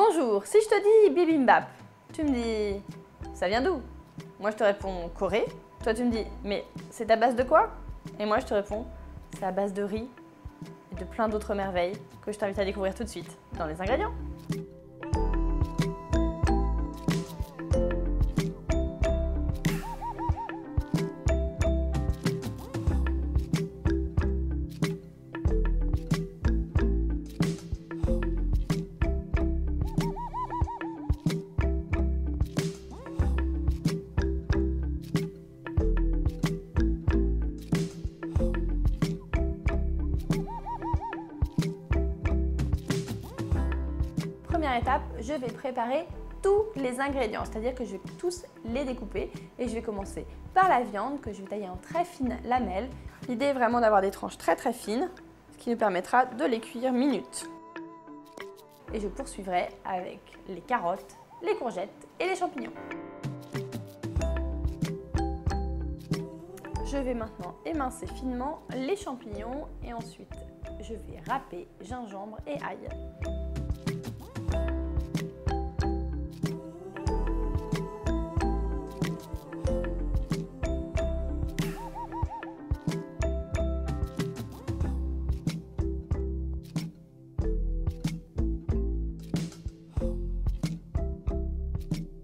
Bonjour, si je te dis bibimbap, tu me dis ça vient d'où? Moi je te réponds Corée. Toi tu me dis mais c'est à base de quoi? Et moi je te réponds c'est à base de riz et de plein d'autres merveilles que je t'invite à découvrir tout de suite dans les ingrédients. Première étape, je vais préparer tous les ingrédients, c'est-à-dire que je vais tous les découper et je vais commencer par la viande que je vais tailler en très fines lamelles. L'idée est vraiment d'avoir des tranches très fines, ce qui nous permettra de les cuire minutes. Et je poursuivrai avec les carottes, les courgettes et les champignons. Je vais maintenant émincer finement les champignons et ensuite je vais râper gingembre et ail.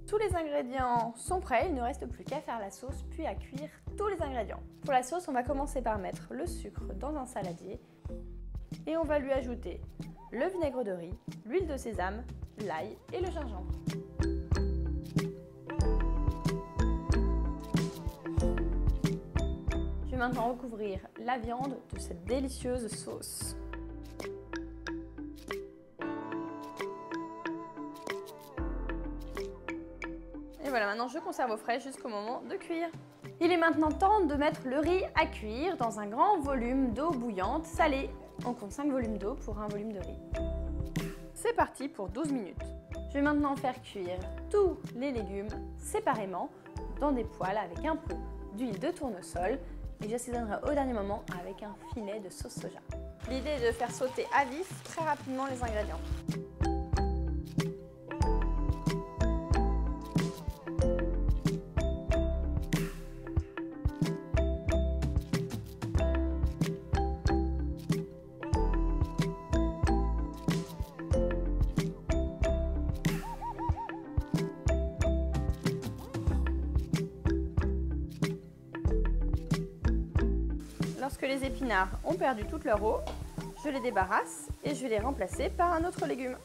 Tous les ingrédients sont prêts, il ne reste plus qu'à faire la sauce puis à cuire tous les ingrédients. Pour la sauce, on va commencer par mettre le sucre dans un saladier et on va lui ajouter le vinaigre de riz, l'huile de sésame, l'ail et le gingembre. Je vais maintenant recouvrir la viande de cette délicieuse sauce. Et voilà, maintenant je conserve au frais jusqu'au moment de cuire. Il est maintenant temps de mettre le riz à cuire dans un grand volume d'eau bouillante salée. On compte 5 volumes d'eau pour un volume de riz. C'est parti pour 12 minutes. Je vais maintenant faire cuire tous les légumes séparément dans des poêles avec un peu d'huile de tournesol et j'assaisonnerai au dernier moment avec un filet de sauce soja. L'idée est de faire sauter à vif très rapidement les ingrédients. Lorsque les épinards ont perdu toute leur eau, je les débarrasse et je vais les remplacer par un autre légume.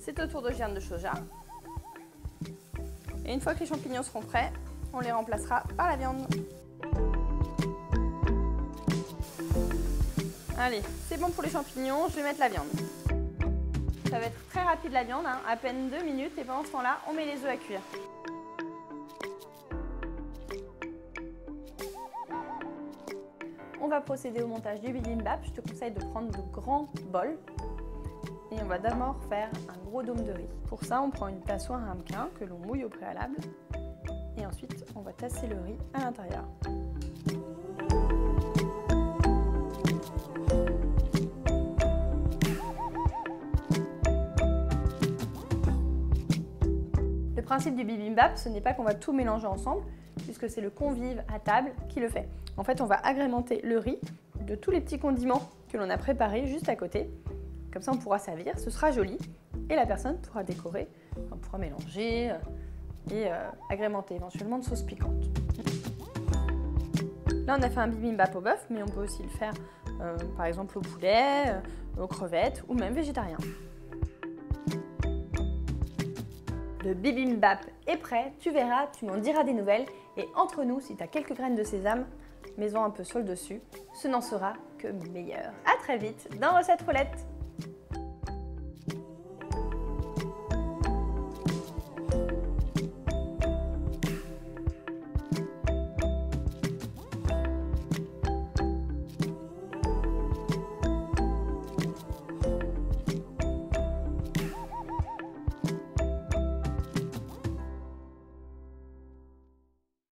C'est au tour de germes de soja. Et une fois que les champignons seront prêts, on les remplacera par la viande. Allez, c'est bon pour les champignons, je vais mettre la viande. Ça va être très rapide la viande, à peine 2 minutes et pendant ce temps-là, on met les œufs à cuire. On va procéder au montage du bibimbap. Je te conseille de prendre de grands bols. Et on va d'abord faire un gros dôme de riz. Pour ça, on prend une tasse ou un ramequin que l'on mouille au préalable. Et ensuite, on va tasser le riz à l'intérieur. Le principe du bibimbap, ce n'est pas qu'on va tout mélanger ensemble, puisque c'est le convive à table qui le fait. En fait, on va agrémenter le riz de tous les petits condiments que l'on a préparés juste à côté. Comme ça, on pourra servir, ce sera joli. Et la personne pourra décorer, on pourra mélanger et agrémenter éventuellement de sauce piquante. Là, on a fait un bibimbap au bœuf, mais on peut aussi le faire par exemple au poulet, aux crevettes ou même végétarien. Le bibimbap est prêt, tu verras, tu m'en diras des nouvelles. Et entre nous, si tu as quelques graines de sésame, mets-en un peu sur le dessus, ce n'en sera que meilleur. À très vite dans Recette Roulette.